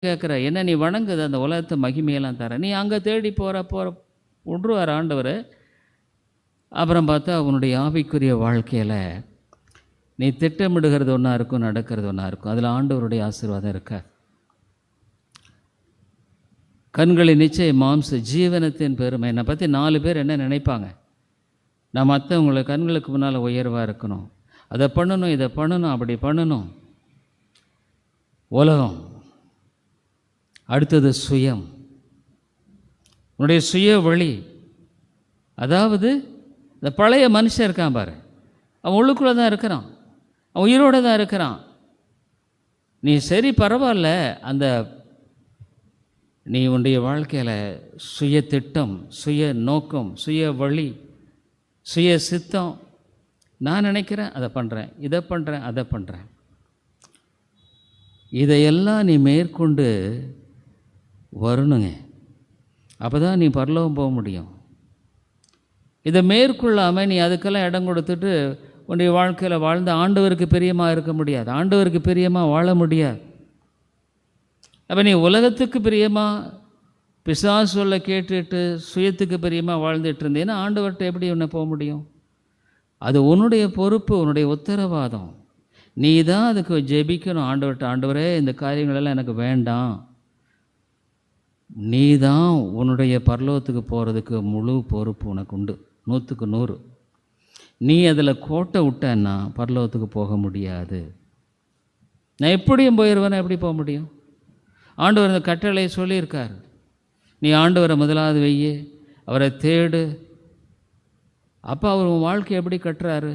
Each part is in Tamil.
கேட்குற, என்ன நீ வணங்குது அந்த உலகத்தை மகிமையெல்லாம் தர, நீ அங்கே தேடி போகிற விட்ருவார் ஆண்டவர். அப்புறம் பார்த்தா உன்னுடைய ஆவிக்குரிய வாழ்க்கையில் நீ திட்டமிடுகிறது ஒன்றா இருக்கும், நடக்கிறது ஒன்றா இருக்கும். அதில் ஆண்டவருடைய ஆசீர்வாதம் இருக்க. கண்களின் நிச்சயம் மாம்ச ஜீவனத்தின் பெருமை. என்னை பற்றி 4 பேர் என்ன நினைப்பாங்க? நான் மற்றவங்களை கண்களுக்கு முன்னால் உயர்வாக இருக்கணும், அதை பண்ணணும், இதை பண்ணணும், அப்படி பண்ணணும். உலகம். அடுத்தது சுயம், உன்னுடைய சுய வழி. அதாவது இந்த பழைய மனுஷன் இருக்கான் பாரு, அவன் உள்ளுக்குள்ளே தான் இருக்கிறான், அவன் உயிரோடு தான் இருக்கிறான். நீ சரி பரவாயில்ல, அந்த நீ உன்னுடைய வாழ்க்கையில் சுய திட்டம், சுய நோக்கம், சுய வழி, சுய சித்தம். நான் நினைக்கிறேன் அதை பண்ணுறேன், இதை பண்ணுறேன், அதை பண்ணுறேன். இதையெல்லாம் நீ மேற்கொண்டு வரணுங்க. அப்போ தான் நீ பரலோகம் போக முடியும். இதை மேற்கொள்ளாமல் நீ அதுக்கெல்லாம் இடம் கொடுத்துட்டு உன்னுடைய வாழ்க்கையில் வாழ்ந்து ஆண்டவருக்கு பிரியமாக இருக்க முடியாது, ஆண்டவருக்கு பிரியமாக வாழ முடியாது. அப்போ நீ உலகத்துக்கு பிரியமாக பிசாசு சொல்ல கேட்டுட்டு சுயத்துக்கு பிரியமாக வாழ்ந்துட்டு இருந்தேன்னா ஆண்டவர்கிட்ட எப்படி உன்னை போக முடியும்? அது உன்னுடைய பொறுப்பு, உன்னுடைய உத்தரவாதம். நீ தான் அதுக்கு ஜெபிக்கணும் ஆண்டவர்கிட்ட. ஆண்டவரே, இந்த காரியங்களெல்லாம் எனக்கு வேண்டாம். நீ தான் உன்னுடைய பரலோகத்துக்கு போகிறதுக்கு முழு பொறுப்பு உனக்கு உண்டு, 100க்கு 100. நீ அதில் கோட்டை விட்டேன்னா பரலோகத்துக்கு போக முடியாது. நான் எப்படியும் போயிடுவேன்னா எப்படி போக முடியும்? ஆண்டவர் இந்த கட்டளையை சொல்லியிருக்கார். நீ ஆண்டவரை முதலாவது வெய்ய, அவரை தேடு. அப்போ அவர் உன் வாழ்க்கை எப்படி கட்டுறாரு?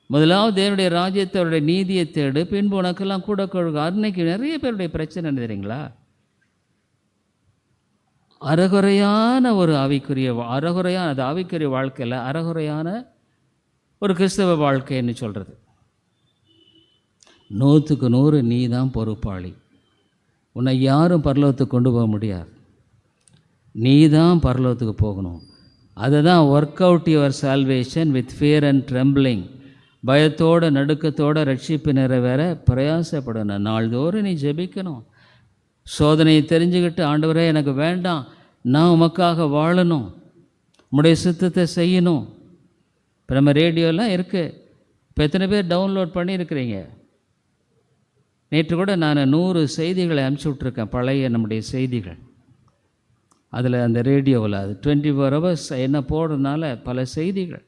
முதலாவது தேவனுடைய ராஜ்யத்தை, அவருடைய நீதியை தேடு, பின்பு உனக்கெல்லாம் கூட கொள்க. அன்னைக்கு நிறைய பேருடைய பிரச்சனை தெரியுங்களா? அறகுறையான ஒரு ஆவிக்குரிய அது ஆவிக்குரிய வாழ்க்கையில் அறகுறையான ஒரு கிறிஸ்தவ வாழ்க்கைன்னு சொல்கிறது. 100க்கு 100 நீ தான் பொறுப்பாளி. உன்னை யாரும் பரலோகத்துக்கு கொண்டு போக முடியாது. நீ தான் பரலோகத்துக்கு போகணும். அதை தான் work out your salvation with fear and trembling. பயத்தோட நடுக்கத்தோட ரட்சிப்பு நிறைவேற பிரயாசப்படணும். நாள்தோறும் நீ ஜெபிக்கணும். சோதனையை தெரிஞ்சுக்கிட்டு, ஆண்டவரே எனக்கு வேண்டாம், நான் உமக்காக வாழணும், உம்முடைய சித்தத்தை செய்யணும். இப்போ நம்ம ரேடியோலாம் இருக்குது, இப்போ எத்தனை பேர் டவுன்லோட் பண்ணியிருக்கிறீங்க? நேற்று கூட நான் 100 செய்திகளை அனுப்பிச்சி விட்ருக்கேன், பழைய நம்முடைய செய்திகள். அதில் அந்த ரேடியோவில் அது 24 hours என்ன போடுறதுனால பல செய்திகள்,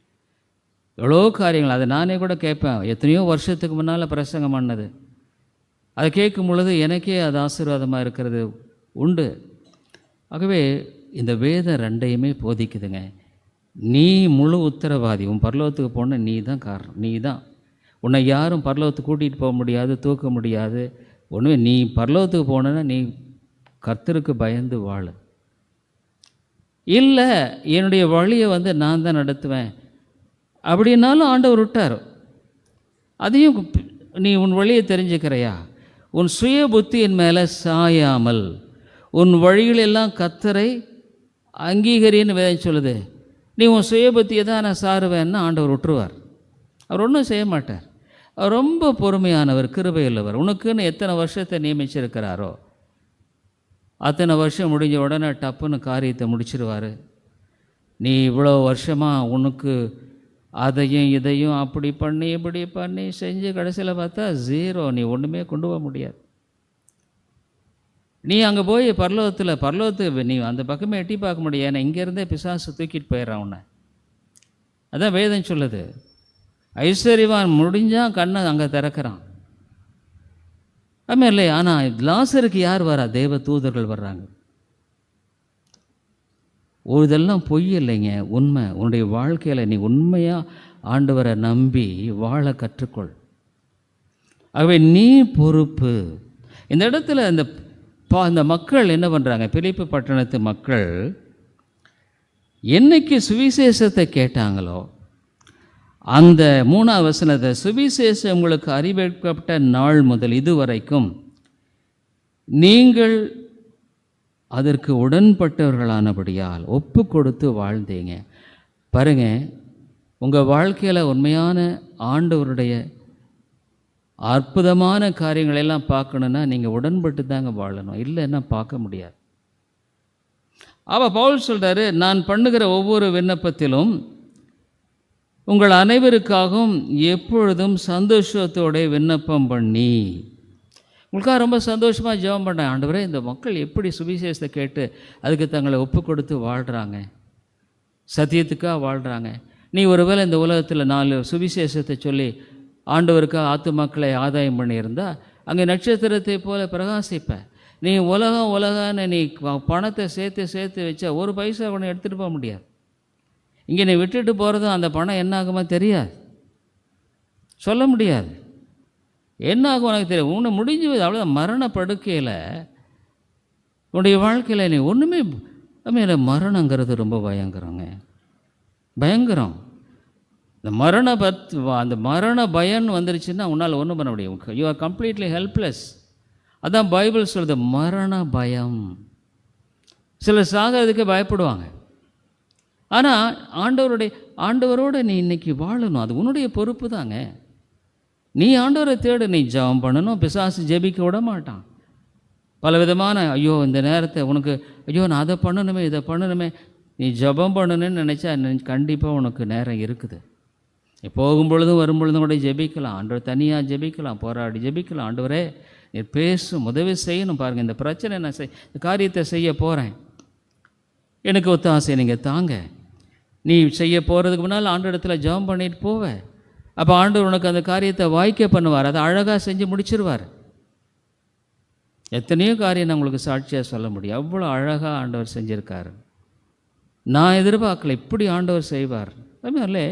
எவ்வளோ காரியங்கள். அதை நானே கூட கேட்பேன், எத்தனையோ வருஷத்துக்கு முன்னால் பிரசங்கம் பண்ணது. அதை கேட்கும் பொழுது எனக்கே அது ஆசீர்வாதமாக இருக்கிறது உண்டு. ஆகவே இந்த வேதம் 2ஐயுமே போதிக்குதுங்க. நீ முழு உத்தரவாதி. உன் பரலோகத்துக்கு போன நீ தான் காரணம். நீ தான். உன்னை யாரும் பரலோகத்துக்கு கூட்டிகிட்டு போக முடியாது, தூக்க முடியாது. ஒன்றுமே. நீ பரலோகத்துக்கு போனேன்னா நீ கர்த்தருக்கு பயந்து வாழ. இல்லை, என்னுடைய வழியை நான் தான் நடத்துவேன் அப்படின்னாலும் ஆண்டவர் விட்டார். அதையும் நீ உன் வழியை தெரிஞ்சுக்கிறையா? உன் சுய புத்தியின் மேலே சாயாமல் உன் வழிகளெல்லாம் கர்த்தரை அங்கீகரின்னு வேதம் சொல்லுது. நீ உன் சுய புத்தியை தான் நான் சாருவேன்னா ஆண்டவர் விட்டுருவார். அவர் ஒன்றும் செய்ய மாட்டார். அவர் ரொம்ப பொறுமையானவர், கிருபையுள்ளவர். உனக்குன்னு எத்தனை வருஷத்தை நியமிச்சிருக்கிறாரோ அத்தனை வருஷம் முடிஞ்ச உடனே டப்புன்னு காரியத்தை முடிச்சிருவார். நீ இவ்வளோ வருஷமாக உனக்கு அதையும் இதையும் அப்படி பண்ணி இப்படி பண்ணி செஞ்சு கடைசியில் பார்த்தா 0. நீ ஒன்றுமே கொண்டு போக முடியாது. நீ அங்கே போய் பரலோகத்துக்கு நீ அந்த பக்கமே எட்டி பார்க்க முடியாது. ஏன்னா இங்கேருந்தே பிசாசு தூக்கிட்டு போயிடறான் உன்னை. அதான் வேதம் சொல்லுது. ஐஸ்வர்யவான் முடிஞ்சால் கண்ணை அங்கே திறக்கிறான். ஆமாம் இல்லையா? ஆனால் லாசருக்கு யார் வரா? தேவ தூதர்கள் வர்றாங்க. இதெல்லாம் பொய் இல்லைங்க, உண்மை. உன்னுடைய வாழ்க்கையில் நீ உண்மையாக ஆண்டவரை நம்பி வாழ கற்றுக்கொள். ஆகவே நீ பொறுப்பு. இந்த இடத்துல இந்த மக்கள் என்ன பண்ணுறாங்க? பிலிப்பு பட்டணத்து மக்கள் என்னைக்கு சுவிசேஷத்தை கேட்டாங்களோ அந்த 3ஆம் வசனத்தை, சுவிசேஷம் உங்களுக்கு அறிவிக்கப்பட்ட நாள் முதல் இதுவரைக்கும் நீங்கள் அதற்கு உடன்பட்டவர்களானபடியால் ஒப்பு கொடுத்து வாழ்ந்தீங்க. பாருங்க, உங்கள் வாழ்க்கையில் உண்மையான ஆண்டவருடைய அற்புதமான காரியங்களெல்லாம் பார்க்கணுன்னா நீங்கள் உடன்பட்டு தாங்க வாழணும், இல்லைன்னா பார்க்க முடியாது. பவுல் சொல்கிறாரு, நான் பண்ணுகிற ஒவ்வொரு விண்ணப்பத்திலும் உங்கள் அனைவருக்காகவும் எப்பொழுதும் சந்தோஷத்தோட விண்ணப்பம் பண்ணி, உங்களுக்காக ரொம்ப சந்தோஷமாக ஜெபம் பண்ணேன். ஆண்டவரே, இந்த மக்கள் எப்படி சுவிசேஷத்தை கேட்டு அதுக்கு தங்களை ஒப்பு கொடுத்து வாழ்கிறாங்க, சத்தியத்துக்காக வாழ்கிறாங்க. நீ ஒருவேளை இந்த உலகத்தில் 4 சுவிசேஷத்தை சொல்லி ஆண்டவருக்காக ஆத்துமாக்களை ஆதாயம் பண்ணியிருந்தா அங்கே நட்சத்திரத்தை போல பிரகாசிப்ப. நீ உலகன்னு நீ பணத்தை சேர்த்து வச்சா ஒரு பைசா ஒன்று எடுத்துகிட்டு போக முடியாது. இங்கே நீ விட்டுட்டு போகிறதும் அந்த பணம் என்ன ஆகுமா தெரியாது, சொல்ல முடியாது. என்ன ஆகும் உனக்கு தெரியும். உன்னை முடிஞ்சு அவ்வளோதான். மரண படுக்கையில் உன்னுடைய வாழ்க்கையில் நீ ஒன்றுமே மேலே மரணங்கிறது ரொம்ப பயங்கரம். அந்த மரண பயம் வந்துருச்சுன்னா உன்னால் ஒன்றும் பண்ண முடியும். You are completely helpless. அதான் பைபிள் சொல்லுது, மரண பயம். சிலர் சாகிறதுக்கே பயப்படுவாங்க. ஆனால் ஆண்டவரோடு நீ இன்னைக்கு வாழணும். அது உன்னுடைய பொறுப்பு தாங்க. நீ ஆண்டவரை தேடு, நீ ஜெபம் பண்ணணும். பிசாசு ஜெபிக்க விட மாட்டான். பல விதமான இந்த நேரத்தை உனக்கு நான் அதை பண்ணணுமே இதை பண்ணணுமே, நீ ஜெபம் பண்ணணுன்னு நினச்சா கண்டிப்பாக உனக்கு நேரம் இருக்குது. நீ போகும்பொழுதும் வரும்பொழுதும் கூட ஜெபிக்கலாம். ஆண்டவர் தனியாக ஜெபிக்கலாம், போராடி ஜெபிக்கலாம். ஆண்டவரே நீ பேசும், உதவி செய்யணும். பாருங்கள், இந்த பிரச்சனை நான் இந்த காரியத்தை செய்ய போகிறேன், எனக்கு ஒத்தாசை நீங்கள் தாங்க. நீ செய்ய போகிறதுக்கு முன்னால் ஆண்டவரிடத்தில் ஜெபம் பண்ணிட்டு போவேன். அப்போ ஆண்டவர் உனக்கு அந்த காரியத்தை வாய்க்க பண்ணுவார், அதை அழகாக செஞ்சு முடிச்சிருவார். எத்தனையோ காரியம் நான் உங்களுக்கு சாட்சியாக சொல்ல முடியும். அவ்வளோ அழகாக ஆண்டவர் செஞ்சுருக்காரு. நான் எதிர்பார்க்கல இப்படி ஆண்டவர் செய்வார். அதுமாதிரிலே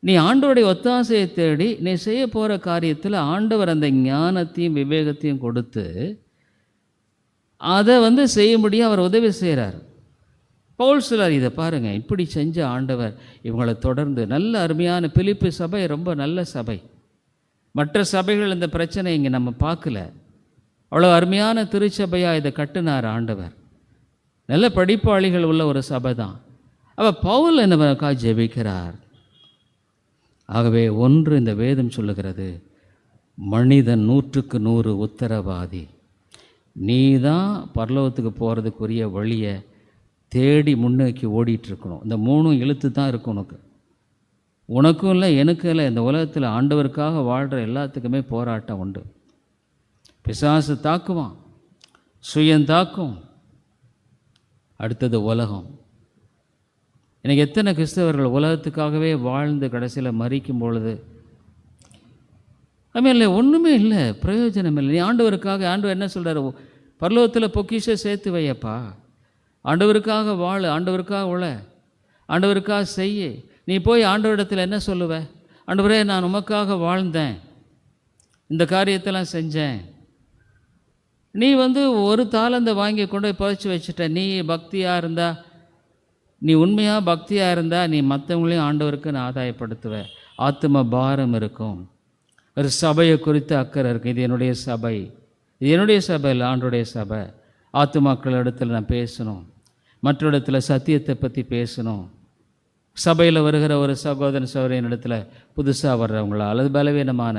நீ ஆண்டவருடைய ஒத்தாசையை தேடி நீ செய்ய போகிற காரியத்தில் ஆண்டவர் அந்த ஞானத்தையும் விவேகத்தையும் கொடுத்து அதை செய்ய முடியும். அவர் உதவி செய்கிறார். பவுல் சிலர் இதை பாருங்கள், இப்படி செஞ்ச ஆண்டவர் இவங்களை தொடர்ந்து நல்ல அருமையான பிலிப்பு சபை ரொம்ப நல்ல சபை. மற்ற சபைகள் இந்த பிரச்சனை இங்கே நம்ம பார்க்கல. அவ்வளோ அருமையான திருச்சபையாக இதை கட்டினார் ஆண்டவர். நல்ல படிப்பாளிகள் உள்ள ஒரு சபை தான். பவுல் என்னவா ஜெபிக்கிறார். ஆகவே ஒன்று இந்த வேதம் சொல்லுகிறது, மனிதன் 100க்கு 100 உத்தரவாதி. நீ தான் பரலோகத்துக்கு போகிறதுக்குரிய வழியை தேடி முன்னோக்கி ஓடிட்டுருக்கணும். இந்த 3 இழுத்து தான் இருக்கும் உனக்கும் இல்லை எனக்கும் இல்லை. இந்த உலகத்தில் ஆண்டவருக்காக வாழ்கிற எல்லாத்துக்குமே போராட்டம் உண்டு. பிசாசு தாக்குவான், சுயம் தாக்கும். அடுத்தது உலகம். எனக்கு எத்தனை கிறிஸ்தவர்கள் உலகத்துக்காகவே வாழ்ந்து கடைசியில் மறிக்கும் பொழுது இல்லை, ஒன்றுமே இல்லை, பிரயோஜனம் இல்லை. நீ ஆண்டவருக்காக, ஆண்டவர் என்ன சொல்கிறார், பரலோகத்தில் பொக்கிஷ சேர்த்து வையப்பா, ஆண்டவருக்காக வாழ, ஆண்டவருக்காக உழ, ஆண்டவருக்காக செய்ய. நீ போய் ஆண்டவரிடத்தில் என்ன சொல்லுவ, ஆண்டவரே நான் உமக்காக வாழ்ந்தேன், இந்த காரியத்தெல்லாம் செஞ்சேன். நீ ஒரு தாளந்தை வாங்கி கொண்டு போய் புதைச்சி வச்சுட்ட. நீ பக்தியாக இருந்தா, நீ உண்மையாக பக்தியாக இருந்தால் நீ மற்றவங்களையும் ஆண்டவருக்கு நான் ஆதாயப்படுத்துவ. ஆத்ம பாரம் இருக்கும். ஒரு சபையை குறித்து அக்கறை இருக்கும். இது என்னுடைய சபை, இது என்னுடைய சபை இல்லை, ஆண்டோடைய சபை. ஆத்துமாக்கள் இடத்துல நான் பேசணும், மற்ற இடத்துல சத்தியத்தை பற்றி பேசணும். சபையில் வருகிற ஒரு சகோதரன் சகோதரின் இடத்துல புதுசாக வர்றவங்களா அல்லது பலவீனமான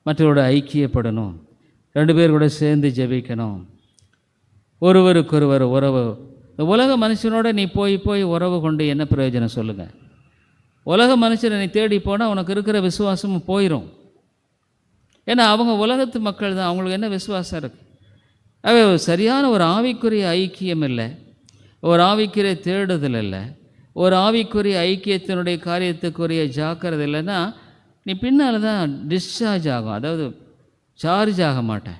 மற்றவரோட ஐக்கியப்படணும். 2 பேர் கூட சேர்ந்து ஜெபிக்கணும். ஒருவருக்கொருவர் உறவு. இந்த உலக மனுஷனோட நீ போய் உறவு கொண்டு என்ன பிரயோஜனம் சொல்லுங்கள். உலக மனுஷனை நீ தேடி போனால் உனக்கு இருக்கிற விசுவாசமும் போயிடும். ஏன்னா அவங்க உலகத்து மக்கள் தான், அவங்களுக்கு என்ன விசுவாசம் இருக்குது. சரியான ஒரு ஆவிக்குரிய ஐக்கியம் இல்லை, ஒரு ஆவிக்குரிய தேடுதல் இல்லை, ஒரு ஆவிக்குரிய ஐக்கியத்தினுடைய காரியத்துக்குரிய ஜாக்கிரதை இல்லைன்னா நீ பின்னால் தான் டிஸ்சார்ஜ் ஆகும், அதாவது சார்ஜ் ஆக மாட்டேன்.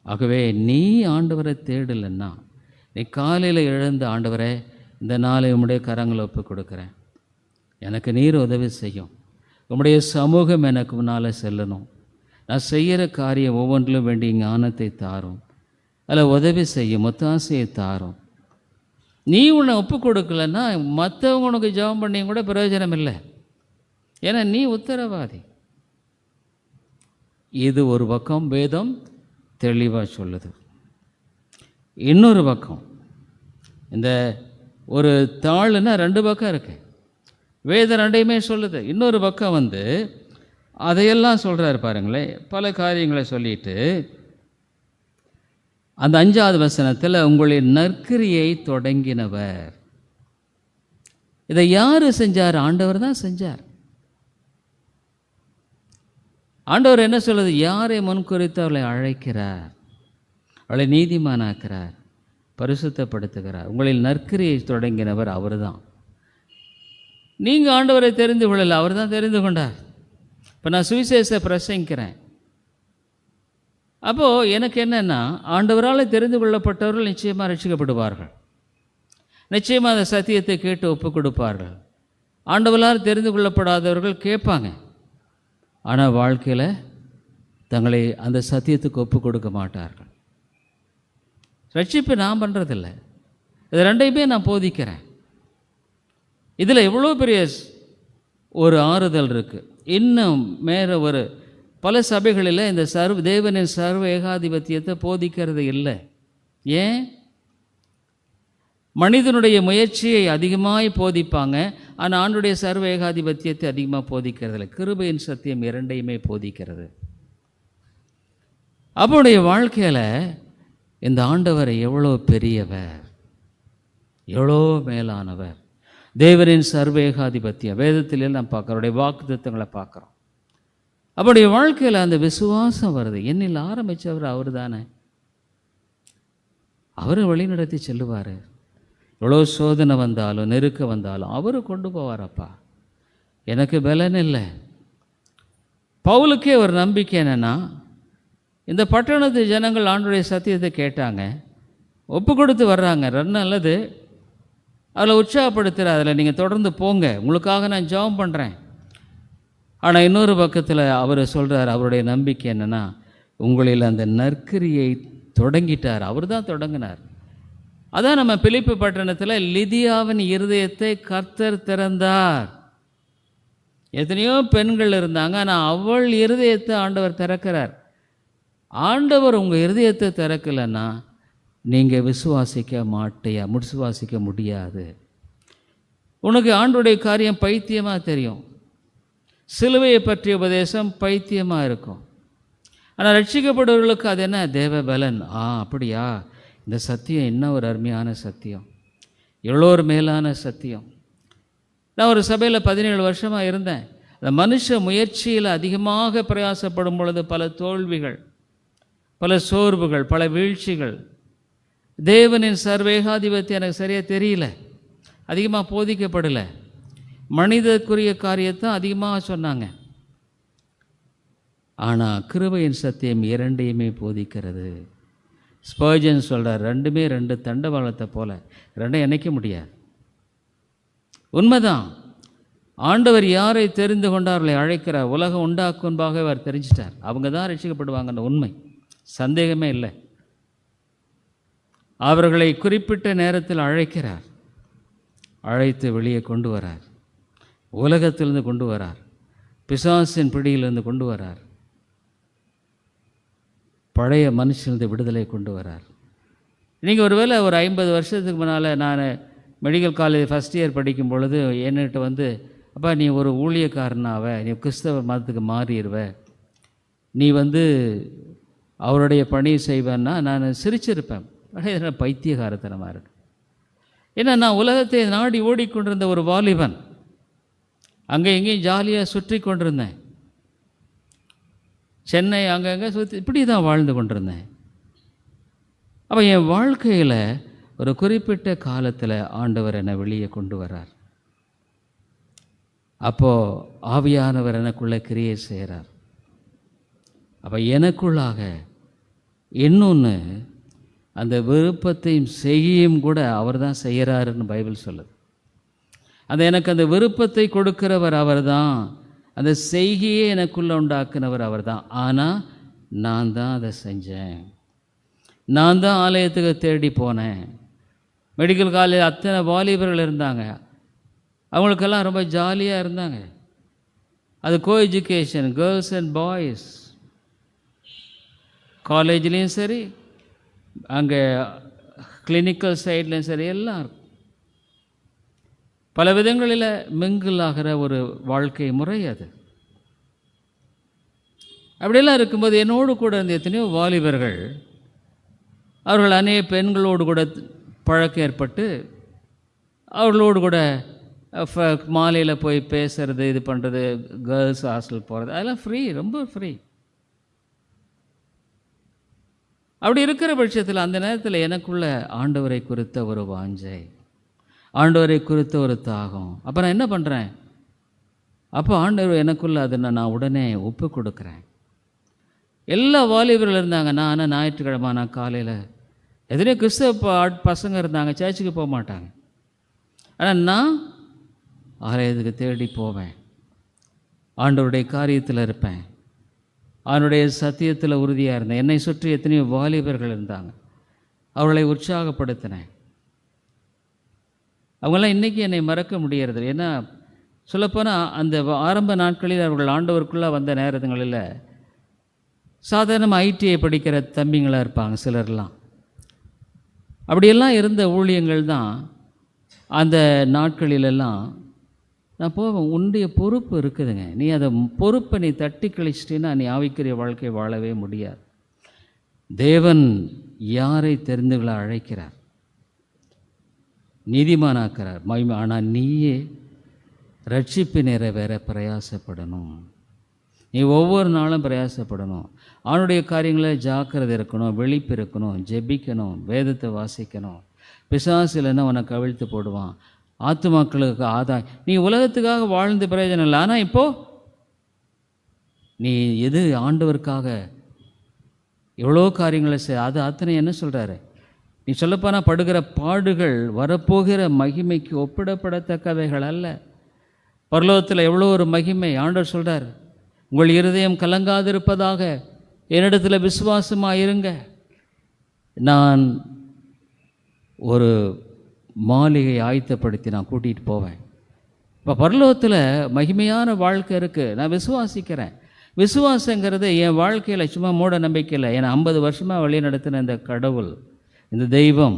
ஆகவே நீ ஆண்டவரை தேடலைன்னா, நீ காலையில் எழுந்த ஆண்டவரே இந்த நாளை உம்முடைய கரங்களை ஒப்பு கொடுக்குறேன், எனக்கு நீர் உதவி செய்யும், உம்முடைய சமூகம் எனக்கு முன்னால் செல்லணும், நான் செய்கிற காரியம் ஒவ்வொன்றிலும் வேண்டிய ஞானத்தை தாரும், அதில் உதவி செய்யும், ஒத்தாசையை தாரும். நீ உன்னை ஒப்பு கொடுக்கலன்னா மற்றவங்க உனக்கு ஜெபம் பண்ணியும் கூட பிரயோஜனம் இல்லை. ஏன்னா நீ உத்தரவாதி. இது ஒரு பக்கம் வேதம் தெளிவாக சொல்லுது. இன்னொரு பக்கம் இந்த ஒரு தாள்னா 2 பக்கம் இருக்கு. வேதம் 2யுமே சொல்லுது. இன்னொரு பக்கம் அதையெல்லாம் சொல்கிறார் பாருங்களேன். பல காரியங்களை சொல்லிட்டு அந்த 5வது வசனத்தில் உங்களின் நற்கிரியை தொடங்கினவர். இதை யார் செஞ்சார்? ஆண்டவர் தான் செஞ்சார். ஆண்டவர் என்ன சொல்லுது? யாரை முன்குறித்து அவளை அழைக்கிறார், அவளை நீதிமானாக்கிறார், பரிசுத்தப்படுத்துகிறார். உங்களில் நற்கிரியை தொடங்கினவர் அவர் தான். நீங்கள் ஆண்டவரை தெரிந்து கொள்ளலை, அவர் தான் தெரிந்து கொண்டார். இப்போ நான் சுவிசேஷ பிரசங்கிக்கிறேன். அப்போது எனக்கு என்னென்னா, ஆண்டவரால் தெரிந்து கொள்ளப்பட்டவர்கள் நிச்சயமாக ரட்சிக்கப்படுவார்கள், நிச்சயமாக அந்த சத்தியத்தை கேட்டு ஒப்புக் கொடுப்பார்கள். ஆண்டவரால் தெரிந்து கொள்ளப்படாதவர்கள் கேட்பாங்க, ஆனால் வாழ்க்கையில் தங்களை அந்த சத்தியத்துக்கு ஒப்புக் கொடுக்க மாட்டார்கள். ரட்சிப்பு நான் பண்ணுறதில்லை, இது ரெண்டையுமே நான் போதிக்கிறேன். இதில் எவ்வளோ பெரிய ஒரு ஆறுதல் இருக்குது. இன்னும் மேலே ஒரு பல சபைகளில் இந்த தேவனின் சர்வ ஏகாதிபத்தியத்தை போதிக்கிறது இல்லை. ஏன்? மனிதனுடைய முயற்சியை அதிகமாக போதிப்பாங்க, ஆனால் ஆண்டுடைய சர்வ ஏகாதிபத்தியத்தை அதிகமாக போதிக்கிறது இல்லை. கிருபையின் சத்தியம் இரண்டையுமே போதிக்கிறது. அவருடைய வாழ்க்கையில் இந்த ஆண்டவர் எவ்வளோ பெரியவர், எவ்வளோ மேலானவர். தேவனின் சர்வ ஏகாதிபத்தியம் வேதத்திலே நாம் பார்க்குறோம், அவருடைய வாக்குத்தத்தங்களை பார்க்குறோம். அவருடைய வாழ்க்கையில் அந்த விசுவாசம் வருது. என்னில் ஆரம்பித்தவர் அவர் தானே, அவர் வழிநடத்தி செல்லுவார். எவ்வளோ சோதனை வந்தாலும் நெருக்க வந்தாலும் அவர் கொண்டு போவாரப்பா. எனக்கு பலன் இல்லை. பவுலுக்கே ஒரு நம்பிக்கை என்னென்னா, இந்த பட்டணத்து ஜனங்கள் ஆண்டவருடைய சத்தியத்தை கேட்டாங்க, ஒப்பு கொடுத்து வர்றாங்க, நல்லது, அதில் உற்சாகப்படுத்துகிற, அதில் நீங்கள் தொடர்ந்து போங்க, உங்களுக்காக நான் ஜெபம் பண்ணுறேன். ஆனால் இன்னொரு பக்கத்தில் அவர் சொல்கிறார், அவருடைய நம்பிக்கை என்னென்னா, உங்களில் அந்த நற்கிரியை தொடங்கிட்டார், அவர் தான் தொடங்கினார். அதான் நம்ம பிலிப்பு பட்டணத்தில் லிதியாவின் இருதயத்தை கர்த்தர் திறந்தார். எத்தனையோ பெண்கள் இருந்தாங்க, ஆனால் அவள் இருதயத்தை ஆண்டவர் திறக்கிறார். ஆண்டவர் உங்கள் இருதயத்தை திறக்கலைன்னா நீங்கள் விசுவாசிக்க முடியாது. உனக்கு ஆண்டவருடைய காரியம் பைத்தியமாக தெரியும், சிலுவையை பற்றிய உபதேசம் பைத்தியமாக இருக்கும். ஆனால் ரட்சிக்கப்படுவர்களுக்கு அது என்ன? தேவ பலன். அப்படியா, இந்த சத்தியம் என்ன ஒரு அருமையான சத்தியம், எவ்வளோ ஒரு மேலான சத்தியம். நான் ஒரு சபையில் 17 வருஷமாக இருந்தேன். அந்த மனுஷ முயற்சியில் அதிகமாக பிரயாசப்படும் பொழுது பல தோல்விகள், பல சோர்வுகள், பல வீழ்ச்சிகள். தேவனின் சர்வேகாதிபத்தியம் எனக்கு சரியாக தெரியல, அதிகமாக போதிக்கப்படலை. மனிதக்குரிய காரியத்தை அதிகமாக சொன்னாங்க. ஆனால் கிருபையின் சத்தியம் இரண்டையுமே போதிக்கிறது. ஸ்பர்ஜன் சொல்கிறார், ரெண்டுமே 2 தண்டவாளத்தை போல, ரெண்டையும் இணைக்க முடியாது. உண்மைதான். ஆண்டவர் யாரை தெரிந்து கொண்டார்களை அழைக்கிறார். உலகம் உண்டாக்குன்பாக அவர் தெரிஞ்சிட்டார், அவங்க தான் ரட்சிக்கப்படுவாங்கன்ற உண்மை, சந்தேகமே இல்லை. அவர்களை குறிப்பிட்ட நேரத்தில் அழைக்கிறார், அழைத்து வெளியே கொண்டு வரார், உலகத்திலிருந்து கொண்டு வரார், பிசாசின் பிடியிலிருந்து கொண்டு வரார், பழைய மனுஷனிலிருந்து விடுதலை கொண்டு வரார். நீங்கள் ஒருவேளை ஒரு 50 வருஷத்துக்கு முன்னால் நான் மெடிக்கல் காலேஜ் ஃபஸ்ட் இயர் படிக்கும் பொழுது என்கிட்ட வந்து, அப்பா நீ ஒரு ஊழியக்காரனாவ, நீ கிறிஸ்தவ மதத்துக்கு மாறிடுவ, நீ அவருடைய பணி செய்வேன்னா நான் சிரிச்சிருப்பேன். பைத்தியகாரத்தனமாக இருக்கு. ஏன்னா நான் உலகத்தை நாடி ஓடிக்கொண்டிருந்த ஒரு வாலிபன், அங்கே எங்கேயும் ஜாலியாக சுற்றி கொண்டிருந்தேன், சென்னை அங்கங்கே சுற்றி இப்படி தான் வாழ்ந்து கொண்டிருந்தேன். அப்போ என் வாழ்க்கையில் ஒரு குறிப்பிட்ட காலத்தில் ஆண்டவர் என்னை வெளியே கொண்டு வரார். அப்போது ஆவியானவர் எனக்குள்ளே கிரியை செய்கிறார். அப்போ எனக்குள்ளாக இன்னொன்று, அந்த விருப்பத்தையும் செய்யும் கூட அவர் தான் செய்கிறாருன்னு பைபிள் சொல்லுது. எனக்கு அந்த விருப்பத்தை கொடுக்கிறவர் அவர் தான், அந்த செய்கையே எனக்குள்ளே உண்டாக்குனவர் அவர் தான். ஆனால் நான் தான் அதை செஞ்சேன், நான் தான் ஆலயத்துக்கு தேடி போனேன். மெடிக்கல் காலேஜ் அத்தனை வாலிபர்கள் இருந்தாங்க, அவங்களுக்கெல்லாம் ரொம்ப ஜாலியாக இருந்தாங்க. அது co education, girls and boys. காலேஜ்லேயும் சரி, அங்கே கிளினிக்கல் சைட்லேயும் சரி, எல்லாம் இருக்கும். பல விதங்களில் மிங்கிள் ஆகிற ஒரு வாழ்க்கை முறை அது. அப்படியெல்லாம் இருக்கும்போது என்னோடு கூட இருந்த எத்தனையோ வாலிபர்கள், அவர்கள் அநேக பெண்களோடு கூட பழக்கம் ஏற்பட்டு அவர்களோடு கூட மாலையில் போய் பேசுறது, இது பண்ணுறது, கேர்ள்ஸ் ஹாஸ்டல் போகிறது, அதெல்லாம் ஃப்ரீ, ரொம்ப ஃப்ரீ. அப்படி இருக்கிற பட்சத்தில் அந்த நேரத்தில் எனக்குள்ள ஆண்டவரை குறித்த ஒரு வாஞ்சை, ஆண்டவரை குறித்த ஒரு தாகம். அப்போ நான் என்ன பண்ணுறேன்? அப்போ ஆண்டவர் எனக்குள்ள அதை நான் உடனே ஒப்பு கொடுக்குறேன். எல்லா வாலிபர்கள் இருந்தாங்க. ஆனால் ஞாயிற்றுக்கிழமை நான் காலையில் எத்தனையோ கிறிஸ்தவ பசங்க இருந்தாங்க, சர்ச்சுக்கு போக மாட்டாங்க. ஆனால் நான் ஆலயத்துக்கு தேடி போவேன், ஆண்டவருடைய காரியத்தில் இருப்பேன், அவனுடைய சத்தியத்தில் உறுதியாக இருந்தேன். என்னை சுற்றி எத்தனையோ வாலிபர்கள் இருந்தாங்க, அவர்களை உற்சாகப்படுத்தினேன். அவங்களாம் இன்றைக்கி என்னை மறக்க முடியறது. ஏன்னா சொல்லப்போனால் அந்த ஆரம்ப நாட்களில் அவர்கள் ஆண்டவருக்குள்ளே வந்த நேரங்களில் சாதாரணமாக ஐடிஐ படிக்கிற தம்பிங்களாக இருப்பாங்க சிலர்லாம். அப்படியெல்லாம் இருந்த ஊழியங்கள் தான் அந்த நாட்களிலெல்லாம் நான் போவேன். உன்னுடைய பொறுப்பு இருக்குதுங்க, நீ அதை பொறுப்பை நீ தட்டி கழிச்சிட்டின்னா நீ ஆவிக்குரிய வாழ்க்கை வாழவே முடியாது. தேவன் யாரை தெரிந்து கொள்ள அழைக்கிறார், நீதிமானாக்கிறார், மகிமை. ஆனால் நீயே ரட்சிப்பு நிறைவேற பிரயாசப்படணும். நீ ஒவ்வொரு நாளும் பிரயாசப்படணும். அவனுடைய காரியங்களில் ஜாக்கிரதை இருக்கணும், விழிப்பு இருக்கணும், ஜெபிக்கணும், வேதத்தை வாசிக்கணும். பிசாசு இல்லைன்னா உனக்கு கவிழ்த்து போடுவான். ஆத்துமாக்களுக்கு ஆதாயம். நீ உலகத்துக்காக வாழ்ந்து பிரயோஜனம் இல்லை. ஆனால் இப்போது நீ எது ஆண்டவருக்காக எவ்வளோ காரியங்களை அது அத்தனை என்ன சொல்கிறாரு? நீ சொல்லப்போனால் படுகிற பாடுகள் வரப்போகிற மகிமைக்கு ஒப்பிடப்படத்தக்கவைகள் அல்ல. பரலோகத்தில் எவ்வளோ ஒரு மகிமை. ஆண்டவர் சொல்கிறார், உங்கள் இருதயம் கலங்காதிருப்பதாக என்னிடத்தில் விசுவாசமாக இருங்க, நான் ஒரு மாளிகை ஆயத்தப்படுத்தி நான் கூட்டிகிட்டு போவேன். இப்போ பரலோகத்தில் மகிமையான வாழ்க்கை இருக்குது, நான் விசுவாசிக்கிறேன். விசுவாசங்கிறது என் வாழ்க்கையில் சும்மா மூட நம்பிக்கையில், ஏன்னா 50 வருஷமாக வழி நடத்தின இந்த கடவுள், இந்த தெய்வம்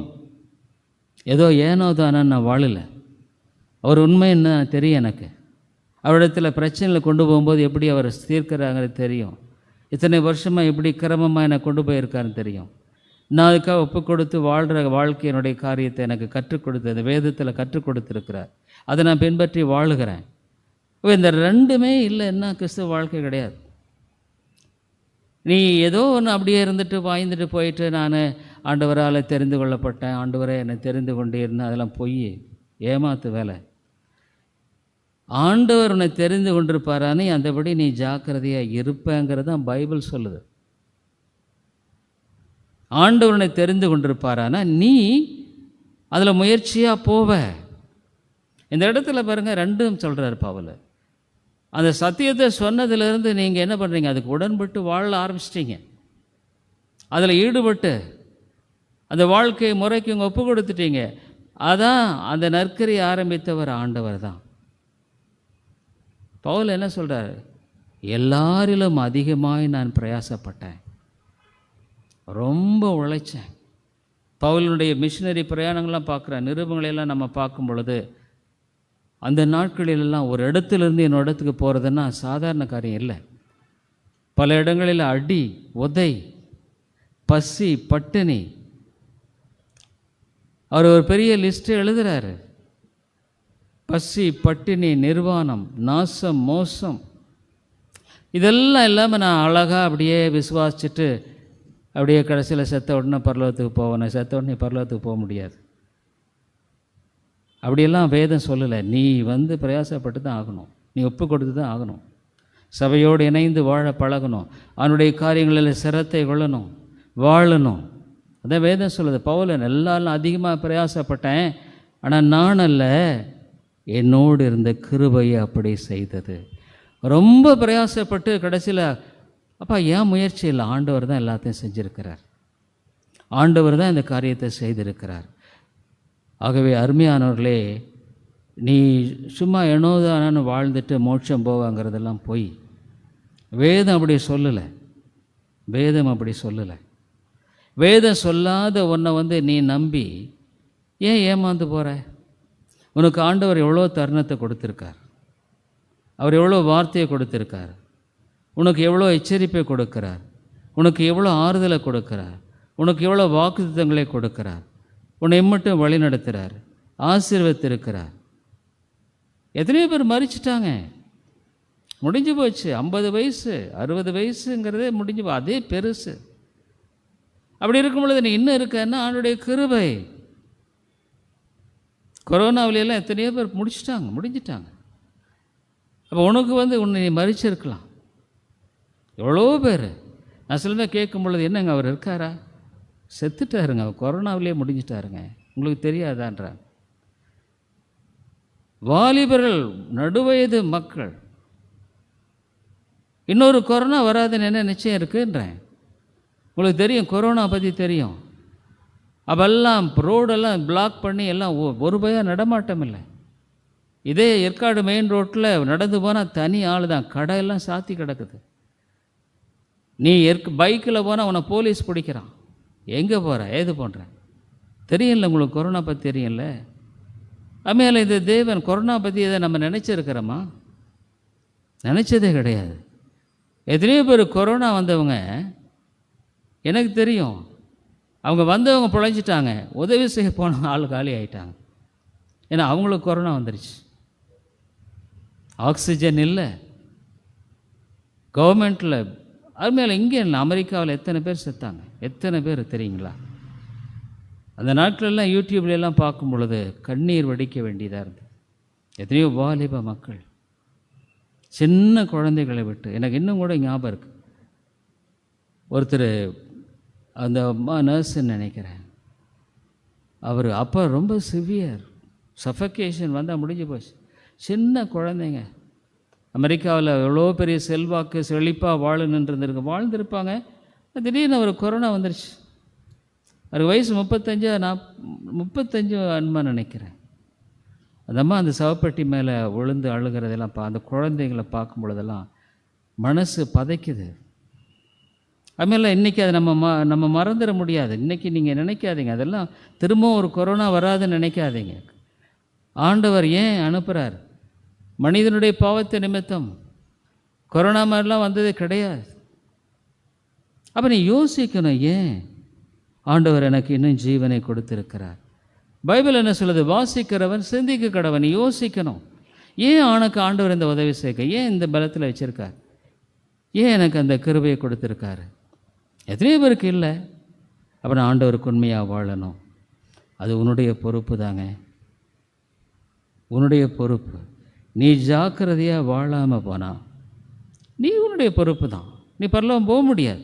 ஏதோ ஏனோ தானே நான் வாழலை. அவர் உண்மை என்ன தெரியும் எனக்கு. அவரிடத்தில் பிரச்சனையில் கொண்டு போகும்போது எப்படி அவர் தீர்க்கிறாங்கன்னு தெரியும். இத்தனை வருஷமாக எப்படி கிரமமாக என்னை கொண்டு போயிருக்காருன்னு தெரியும். நான் அதுக்காக ஒப்பு கொடுத்து வாழ்கிற வாழ்க்கையினுடைய காரியத்தை எனக்கு கற்றுக் கொடுத்து, அந்த வேதத்தில் கற்றுக் கொடுத்துருக்கிறார். அதை நான் பின்பற்றி வாழுகிறேன். இந்த ரெண்டுமே இல்லைன்னா கிறிஸ்துவ வாழ்க்கை கிடையாது. நீ ஏதோ ஒன்று அப்படியே இருந்துட்டு வாய்ந்துட்டு போயிட்டு நான் ஆண்டவரால் தெரிந்து கொள்ளப்பட்டேன், ஆண்டவரை என்னை தெரிந்து கொண்டே இருந்தேன், அதெல்லாம் பொய், ஏமாத்து வேலை. ஆண்டவர் உன்னை தெரிந்து கொண்டிருப்பாரானே, அந்தபடி நீ ஜாக்கிரதையாக இருப்பேங்கிறது தான் பைபிள் சொல்லுது. ஆண்டவர் உன்னை தெரிந்து கொண்டிருப்பாரானா நீ அதில் முயற்சியாக போவ. இந்த இடத்துல பாருங்கள், ரெண்டும் சொல்கிறார் பவுல். அந்த சத்தியத்தை சொன்னதிலிருந்து நீங்கள் என்ன பண்ணுறீங்க? அதுக்கு உடன்பட்டு வாழ ஆரம்பிச்சிட்டிங்க. அதில் ஈடுபட்டு அந்த வாழ்க்கை முறைக்கு இங்கே ஒப்பு கொடுத்துட்டீங்க. அதான் அந்த நற்கரை ஆரம்பித்தவர் ஆண்டவர் தான். பவுல் என்ன சொல்கிறார்? எல்லாரிலும் அதிகமாய் நான் பிரயாசப்பட்டேன், ரொம்ப உழைச்சேன். பவுலினுடைய மிஷினரி பிரயாணங்கள்லாம் பார்க்குற நிருபங்களையெல்லாம் நம்ம பார்க்கும் பொழுது, அந்த நாட்களிலெல்லாம் ஒரு இடத்துலேருந்து இன்னொரு இடத்துக்கு போகிறதுன்னா சாதாரண காரியம் இல்லை. பல இடங்களில் அடி, உதை, பசி, பட்டினி. அவர் ஒரு பெரிய லிஸ்ட்டு எழுதுகிறாரு. பசி, பட்டினி, நிர்வாணம், நாசம், மோசம், இதெல்லாம் இல்லாமல் நான் அழகாக அப்படியே விசுவாசிச்சுட்டு அப்படியே கடைசியில் செத்த உடனே பரலோகத்துக்கு போவேன். செத்த உடனே பரலோகத்துக்கு போக முடியாது. அப்படியெல்லாம் வேதம் சொல்லலை. நீ பிரயாசப்பட்டு தான் ஆகணும், நீ ஒப்பு கொடுத்து தான் ஆகணும். சபையோடு இணைந்து வாழ பழகணும், அவனுடைய காரியங்களில் சிரத்தை கொள்ளணும், வாழணும். அதான் வேதம் சொல்லுது. பவுலன் எல்லாரும் அதிகமாக பிரயாசப்பட்டேன், ஆனால் நான் அல்ல, என்னோடு இருந்த கிருபையை அப்படி செய்தது. ரொம்ப பிரயாசப்பட்டு கடைசியில் அப்பா ஏன் முயற்சி இல்லை, ஆண்டவர் தான் எல்லாத்தையும் செஞ்சுருக்கிறார், ஆண்டவர் தான் இந்த காரியத்தை செய்திருக்கிறார். ஆகவே அருமையானவர்களே, நீ சும்மா என்னோதானு வாழ்ந்துட்டு மோட்சம் போவாங்கிறதெல்லாம் போய் வேதம் அப்படி சொல்லலை. வேதம் அப்படி சொல்லலை. வேதம் சொல்லாத ஒன்றை நீ நம்பி ஏன் ஏமாந்து போகிற? உனக்கு ஆண்டவர் எவ்வளோ தருணத்தை கொடுத்துருக்கார், அவர் எவ்வளோ வார்த்தையை கொடுத்துருக்கார். உனக்கு எவ்வளோ எச்சரிப்பை கொடுக்கிறார், உனக்கு எவ்வளோ ஆறுதலை கொடுக்கிறார், உனக்கு எவ்வளோ வாக்குத்தத்தங்களை கொடுக்கிறார், உன்னை மட்டும் வழி நடத்துகிறார், ஆசீர்வதித்திருக்கிறார். எத்தனையோ பேர் மறிச்சிட்டாங்க, முடிஞ்சு போச்சு. 50 வயசு 60 வயசுங்கிறதே முடிஞ்சு அதே பெருசு. அப்படி இருக்கும் பொழுது நீ இன்னும் இருக்கன்னா ஆண்டுடைய கிருபை. கொரோனாவிலெல்லாம் எத்தனையோ பேர் முடிஞ்சிட்டாங்க. அப்போ உனக்கு உன்னை நீ மறிச்சிருக்கலாம். எவ்வளோ பேர் நான் சிலதான் கேட்கும் பொழுது, என்னங்க அவர் இருக்காரா? செத்துட்டாருங்க, அவர் கொரோனாவிலே முடிஞ்சிட்டாருங்க, உங்களுக்கு தெரியாதான்றாங்க. வாலிபர்கள், நடுவயது மக்கள், இன்னொரு கொரோனா வராதுன்னு என்ன நிச்சயம் இருக்குன்றேன். உங்களுக்கு தெரியும், கொரோனா பற்றி தெரியும். அப்பெல்லாம் ரோடெல்லாம் பிளாக் பண்ணி எல்லாம் ஒரு பயம் நடமாட்டம் இல்லை. இதே ஏற்காடு மெயின் ரோட்டில் நடந்து போனால் தனி ஆள் தான், கடையெல்லாம் சாத்தி கிடக்குது. நீ பைக்கில் போனால் உன்னை போலீஸ் பிடிக்கிறான். எங்கே போகிற, ஏது பண்ணுற தெரியல. உங்களுக்கு கொரோனா பற்றி தெரியல. அதுமாதிரி இது தேவன் கொரோனா பற்றி இதை நம்ம நினச்சிருக்கிறோமா? நினச்சதே கிடையாது. எத்தனையோ பேர் கொரோனா வந்தவங்க எனக்கு தெரியும், அவங்க வந்தவங்க பிழைச்சிட்டாங்க, உதவி செய்ய போன ஆள் காலி ஆகிட்டாங்க. ஏன்னா அவங்களுக்கு கொரோனா வந்துருச்சு. ஆக்சிஜன் இல்லை கவர்மெண்ட்டில். அதுமாதிரி இங்கே இல்லை, அமெரிக்காவில் எத்தனை பேர் செத்தாங்க, எத்தனை பேர் தெரியுங்களா? அந்த நாட்களெல்லாம் யூடியூப்லாம் பார்க்கும் பொழுது கண்ணீர் வடிக்க வேண்டியதாக இருந்தது. எத்தனையோ வாலிப மக்கள், சின்ன குழந்தைகளை விட்டு. எனக்கு இன்னும் கூட ஞாபகம் இருக்குது, ஒருத்தர் அந்த அம்மா நர்ஸுன்னு நினைக்கிறேன், அவர் அப்போ ரொம்ப சிவியர் சஃபகேஷன் வந்தால் முடிஞ்சு போச்சு. சின்ன குழந்தைங்க, அமெரிக்காவில் எவ்வளோ பெரிய செல்வாக்கு செழிப்பாக வாழ்ந்துருப்பாங்க. திடீர்னு அவர் கொரோனா வந்துருச்சு. அவருக்கு வயசு 35 அன்மா நினைக்கிறேன். அந்த அம்மா அந்த சவப்பெட்டி மேலே விழுந்து அழுகிறதெல்லாம் அந்த குழந்தைங்களை பார்க்கும் பொழுதெல்லாம் மனசு பதைக்குது. அதுமாதிரி இன்றைக்கி அதை நம்ம மறந்துட முடியாது. இன்றைக்கி நீங்கள் நினைக்காதீங்க, அதெல்லாம் திரும்பவும் ஒரு கொரோனா வராதுன்னு நினைக்காதீங்க. ஆண்டவர் ஏன் அனுப்புகிறார்? மனிதனுடைய பாவத்தை நிமித்தம். கொரோனா மாதிரிலாம் வந்ததே கிடையாது. அப்போ நீ யோசிக்கணும், ஏன் ஆண்டவர் எனக்கு இன்னும் ஜீவனை கொடுத்திருக்கிறார். பைபிள் என்ன சொல்லுது? வாசிக்கிறவன் சிந்திக்க கடவன். நீ யோசிக்கணும், ஏன் ஆண்டவர் இந்த உதவி சேர்க்க, ஏன் இந்த பலத்தில் வச்சுருக்கார், ஏன் எனக்கு அந்த கிருபையை கொடுத்துருக்காரு. எத்தனையோ பேருக்கு இல்லை. அப்போ நான் ஆண்டவருக்கு உண்மையாக வாழணும். அது உன்னுடைய பொறுப்பு தாங்க, உன்னுடைய பொறுப்பு. நீ ஜாக்கிரதையாக வாழாமல் போனால் நீ உன்னுடைய பொறுப்பு தான். நீ பரலோகம் போக முடியாது.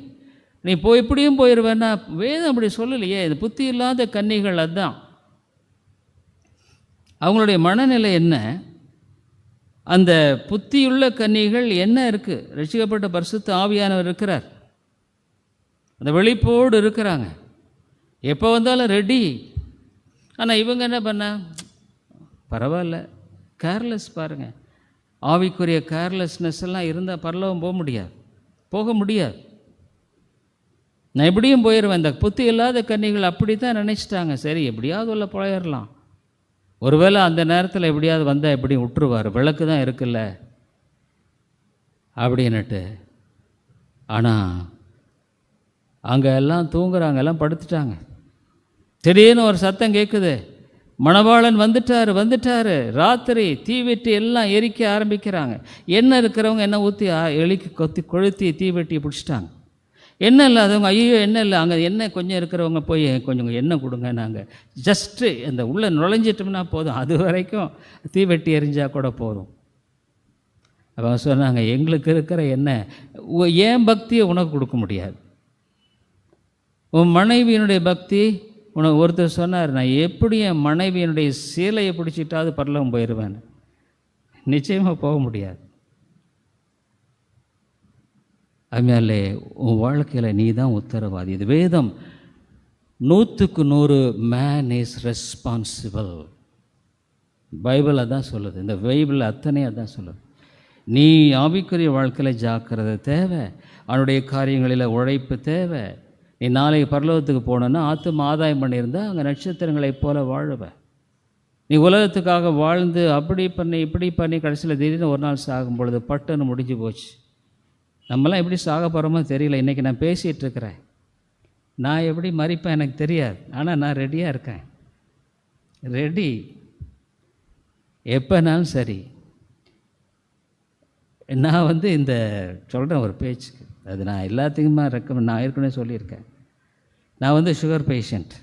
நீ எப்படியும் போயிடுவேன்னா வேதம் அப்படி சொல்லலையே. இது புத்தி இல்லாத கன்னிகள், அதுதான் அவங்களுடைய மனநிலை என்ன. அந்த புத்தியுள்ள கன்னிகள் என்ன இருக்குது? ரட்சிக்கப்பட்ட பரிசுத்த ஆவியானவர் இருக்கிறார், அந்த வெளிப்போடு இருக்கிறாங்க, எப்போ வந்தாலும் ரெடி. ஆனால் இவங்க என்ன பண்ண, பரவாயில்ல, கேர்லெஸ். பாருங்கள், ஆவிக்குரிய கேர்லெஸ்னஸ் எல்லாம் இருந்தால் பரலோகம் போக முடியாது. நான் எப்படியும் போயிடுவேன். இந்த புத்தி இல்லாத கன்னிகள் அப்படி தான் நினச்சிட்டாங்க. சரி, எப்படியாவது உள்ள போயிடலாம், ஒருவேளை அந்த நேரத்தில் எப்படியாவது வந்தால் எப்படியும் விட்டுருவார், விளக்கு தான் இருக்குல்ல அப்படின்னுட்டு. ஆனால் அங்கே எல்லாம் தூங்குறாங்க, எல்லாம் படுத்துட்டாங்க. திடீர்னு ஒரு சத்தம் கேட்குது, மணவாளன் வந்துட்டாரு. ராத்திரி தீவெட்டி எல்லாம் எரிக்க ஆரம்பிக்கிறாங்க. எண்ணெய் இருக்கிறவங்க எண்ணெய் ஊற்றி கொளுத்தி தீவெட்டியை பிடிச்சிட்டாங்க. எண்ணெய் இல்லாதவங்க, ஐயோ எண்ணெய் இல்லை, அங்கே எண்ணெய் கொஞ்சம் இருக்கிறவங்க போய் கொஞ்சம் எண்ணெய் கொடுங்க, நாங்கள் ஜஸ்ட்டு இந்த உள்ளே நுழைஞ்சிட்டோம்னா போதும், அது வரைக்கும் தீவெட்டி எரிஞ்சால் கூட போதும். அவங்க சொன்னாங்க, எங்களுக்கு இருக்கிற எண்ணெய் ஏன் பக்தியை உனக்கு கொடுக்க முடியாது, உன் மனைவியினுடைய பக்தி உனக்கு. ஒருத்தர் சொன்னார், நான் எப்படி என் மனைவியினுடைய சீலையை பிடிச்சிட்டாவது பரலோகம் போயிடுவேன். நிச்சயமாக போக முடியாது. அதுமாதிரி உன் வாழ்க்கையில் நீ தான் உத்தரவாதி. இது வேதம் 100க்கு 100 மேன் இஸ் ரெஸ்பான்சிபிள். பைபிள் அதான் சொல்லுது, இந்த பைபிள் அத்தனை அதான் சொல்லுது. நீ ஆவிக்குரிய வாழ்க்கையில் ஜாக்கிரதை தேவை, அவனுடைய காரியங்களில் உழைப்பு தேவை. நீ நாளைக்கு பரலோகத்துக்கு போனோன்னா ஆத்தும ஆதாயம் பண்ணியிருந்தால் அங்கே நட்சத்திரங்களைப் போல வாழுவ. நீ உலகத்துக்காக வாழ்ந்து அப்படி பண்ணி இப்படி பண்ணி கடைசியில் திடீர்னு ஒரு நாள் சாகும் பொழுது பட்டுன்னு முடிஞ்சு போச்சு. நம்மளாம் எப்படி சாக போகிறோமோ தெரியல. இன்றைக்கி நான் பேசிகிட்டு இருக்கிறேன், நான் எப்படி மறிப்பேன் எனக்கு தெரியாது, ஆனால் நான் ரெடியாக இருக்கேன். ரெடி, எப்போனாலும் சரி. நான் இந்த சொல்கிறேன் ஒரு பேச்சுக்கு, அது நான் எல்லாத்துக்குமே நான் ஏற்கனவே சொல்லியிருக்கேன். நான் சுகர் பேஷண்ட்,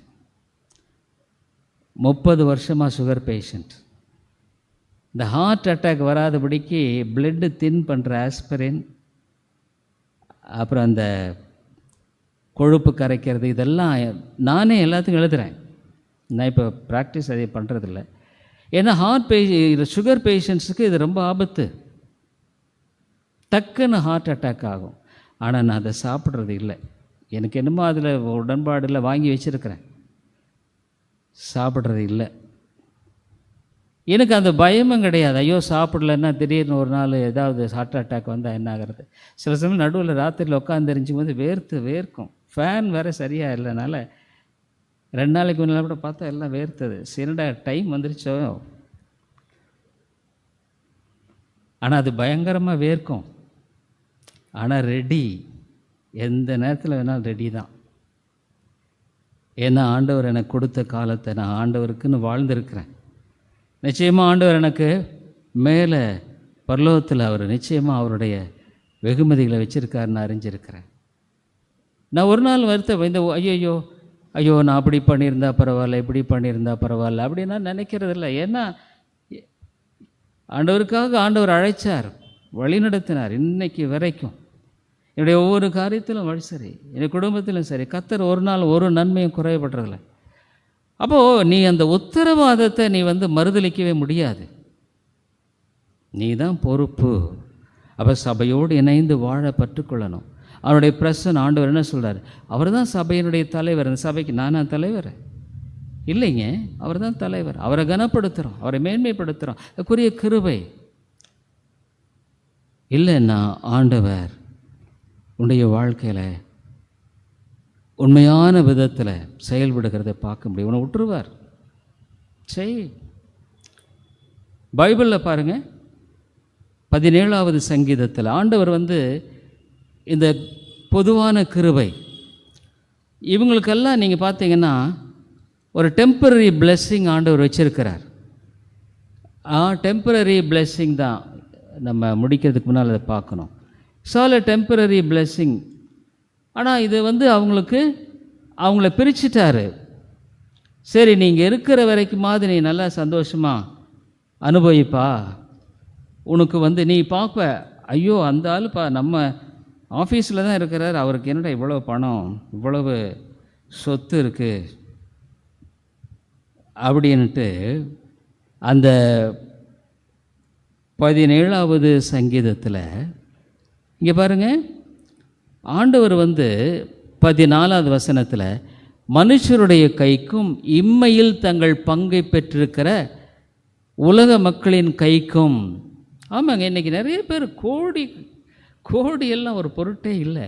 30 வருஷமாக சுகர் பேஷண்ட். இந்த ஹார்ட் அட்டாக் வராதபடிக்கு பிளட்டு தின் பண்ணுற ஆஸ்பிரின், அப்புறம் அந்த கொழுப்பு கரைக்கிறது, இதெல்லாம் நானே எல்லாத்துக்கும் எழுதுகிறேன். நான் இப்போ ப்ராக்டிஸ் அதை பண்ணுறதில்ல. ஏன்னா சுகர் பேஷண்ட்ஸுக்கு இது ரொம்ப ஆபத்து, டக்குன்னு ஹார்ட் அட்டாக் ஆகும். ஆனால் நான் அதை சாப்பிட்றது இல்லை. எனக்கு என்னமோ அதில் உடன்பாடில் வாங்கி வச்சுருக்கிறேன், சாப்பிட்றது இல்லை. எனக்கு அந்த பயமும் கிடையாது. ஐயோ சாப்பிடலன்னா திடீர்னு ஒரு நாள் ஏதாவது ஹார்ட் அட்டாக் வந்தால் என்ன ஆகிறது. சில சமயம் நடுவில் ராத்திரியில் உட்காந்துருந்துச்சும் போது வேர்க்கும். ஃபேன் வேறு சரியாக இல்லைனால 2 நாளைக்கு முன்னால் கூட பார்த்தா எல்லாம் வேர்த்தது. சின்னடா டைம் வந்துருச்சோ. ஆனால் அது பயங்கரமாக வேர்க்கும். ஆனால் ரெடி, எந்த நேரத்தில் வேணாலும் ரெடி தான். ஏன்னா ஆண்டவர் எனக்கு கொடுத்த காலத்தை நான் ஆண்டவருக்குன்னு வாழ்ந்திருக்கிறேன். நிச்சயமாக ஆண்டவர் எனக்கு மேலே பரலோகத்தில் அவர் நிச்சயமாக அவருடைய வெகுமதிகளை வச்சுருக்காருன்னு அறிஞ்சிருக்கிறேன். நான் ஒரு நாள் ஐயோ நான் அப்படி பண்ணியிருந்தா பரவாயில்ல, இப்படி பண்ணியிருந்தா பரவாயில்ல அப்படின்னா நினைக்கிறதில்ல. ஏன்னா ஆண்டவருக்காக ஆண்டவர் அழைச்சார், வழிநடத்தினார். இன்னைக்கு வரைக்கும் என்னுடைய ஒவ்வொரு காரியத்திலும் சரி, என்னுடைய குடும்பத்திலும் சரி, கர்த்தர் ஒரு நாள் ஒரு நன்மையும் குறைபடுறதில்லை. அப்போது நீ அந்த உத்தரவாதத்தை நீ மறுதளிக்கவே முடியாது. நீ தான் பொறுப்பு. அப்போ சபையோடு இணைந்து வாழ பற்றுக்கொள்ளணும். அவருடைய பிரசன் ஆண்டவர் என்ன சொல்கிறார்? அவர் தான் சபையினுடைய தலைவர். அந்த சபைக்கு நானா தலைவர் இல்லைங்க, அவர் தான் தலைவர். அவரை கனப்படுத்துகிறோம், அவரை மேன்மைப்படுத்துகிறோம். அதுக்குரிய கிருபை இல்லைன்னா ஆண்டவர் உன்னுடைய வாழ்க்கையில் உண்மையான விதத்தில் செயல்படுகிறத பார்க்க முடியும். உன்னை விட்டுருவார். செய். பைபிளில் பாருங்கள், 17வது சங்கீதத்தில் ஆண்டவர் இந்த பொதுவான கிருபை இவங்களுக்கெல்லாம் நீங்கள் பார்த்தீங்கன்னா ஒரு டெம்பரரி பிளெஸ்ஸிங் ஆண்டவர் வச்சுருக்கிறார். டெம்பரரி பிளெஸ்ஸிங் தான் நம்ம முடிக்கிறதுக்கு முன்னால் அதை பார்க்கணும். Temporary blessing. ஆனால் இது அவங்கள பிரிச்சுட்டாரு. சரி, நீங்கள் இருக்கிற வரைக்குமாவது நீ நல்லா சந்தோஷமாக அனுபவிப்பா. உனக்கு நீ பார்ப்ப, ஐயோ அந்த ஆளுப்பா நம்ம ஆஃபீஸில் தான் இருக்கிறார், அவருக்கு என்னடா இவ்வளோ பணம், இவ்வளவு சொத்து இருக்குது அப்படின்ட்டு. அந்த 17வது சங்கீதத்தில் இங்கே பாருங்கள், ஆண்டவர் 14வது வசனத்தில் மனுஷருடைய கைக்கும் இம்மையில் தங்கள் பங்கை பெற்றிருக்கிற உலக மக்களின் கைக்கும். ஆமாங்க, இன்றைக்கி நிறைய பேர் கோடியெல்லாம் ஒரு பொருட்டே இல்லை.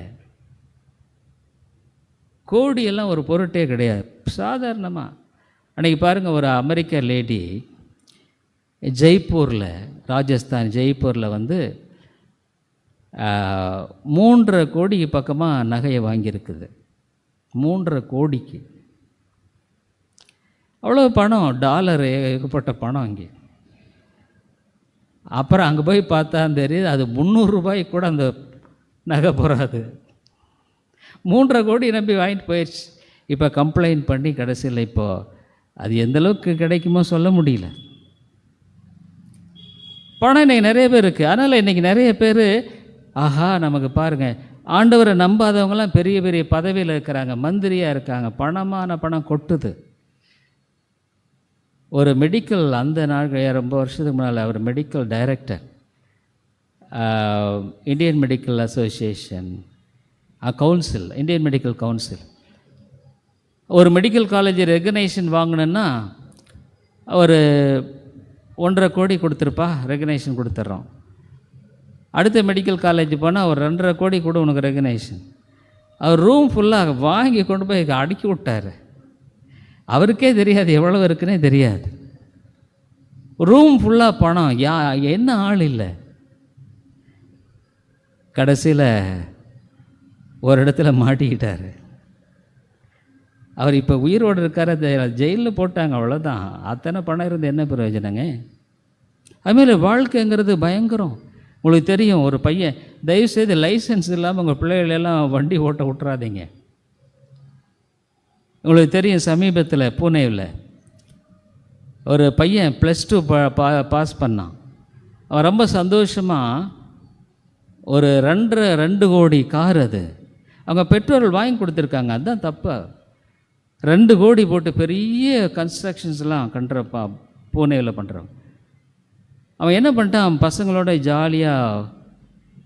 கோடியெல்லாம் ஒரு பொருட்டே கிடையாது. சாதாரணமாக அன்றைக்கி பாருங்கள், ஒரு அமெரிக்க லேடி ஜெய்ப்பூரில், ராஜஸ்தான் ஜெய்ப்பூரில் 3.5 கோடிக்கு பக்கமாக நகையை வாங்கியிருக்குது. 3.5 கோடிக்கு. அவ்வளோ பணம், டாலர் ஏகப்பட்ட பணம் அங்கே. அப்புறம் அங்கே போய் பார்த்தா தெரியுது, அது 300 ரூபாய்க்கு கூட அந்த நகை போகாது. 3.5 கோடி நம்பி வாங்கிட்டு போயிடுச்சு. இப்போ கம்ப்ளைண்ட் பண்ணி கடைசியில் இப்போது அது எந்தளவுக்கு கிடைக்குமோ சொல்ல முடியல. பணம் இன்றைக்கி நிறைய பேர் இருக்குது. அதனால் இன்றைக்கி நிறைய பேர் ஆஹா நமக்கு பாருங்கள், ஆண்டவரை நம்பாதவங்களாம் பெரிய பெரிய பதவியில் இருக்கிறாங்க, மந்திரியாக இருக்காங்க, பணமான பணம் கொட்டுது. ஒரு மெடிக்கல், அந்த நாள் ரொம்ப வருஷத்துக்கு முன்னால் அவர் medical director, Indian medical association council, Indian medical council. ஒரு மெடிக்கல் காலேஜ் ரெகனைசேஷன் வாங்கணுன்னா ஒரு 1.5 கோடி கொடுத்துருப்பா, ரெகனைசேஷன் கொடுத்துட்றோம். அடுத்த மெடிக்கல் காலேஜ் போனால் ஒரு 2.5 கோடி கூட உனக்கு ரெகனைசேஷன். அவர் ரூம் ஃபுல்லாக வாங்கி கொண்டு போய் அடுக்கி விட்டார். அவருக்கே தெரியாது எவ்வளவு இருக்குன்னே தெரியாது. ரூம் ஃபுல்லாக பணம். என்ன ஆள் இல்லை. கடைசியில் ஒரு இடத்துல மாட்டிக்கிட்டார். அவர் இப்போ உயிரோடு இருக்கார், ஜெயிலில் போட்டாங்க, அவ்வளோதான். அத்தனை பணம் இருந்து என்ன பிரயோஜனங்க? அதுமாரி வாழ்க்கைங்கிறது பயங்கரம். உங்களுக்கு தெரியும், ஒரு பையன் தயவுசெய்து லைசன்ஸ் இல்லாமல் உங்கள் பிள்ளைகளெல்லாம் வண்டி ஓட்ட விட்றாதீங்க. உங்களுக்கு தெரியும், சமீபத்தில் பூனேவில் ஒரு பையன் +2 பாஸ் பண்ணான். அவன் ரொம்ப சந்தோஷமாக ஒரு 2 கோடி கார், அது அவங்க பெற்றோர்கள் வாங்கி கொடுத்துருக்காங்க, அதுதான் தப்பா. 2 கோடி போட்டு பெரிய கன்ஸ்ட்ரக்ஷன்ஸ்லாம் பண்ணுறப்பா பூனேவில் பண்ணுறான். அவன் என்ன பண்ணிட்டான், பசங்களோட ஜாலியாக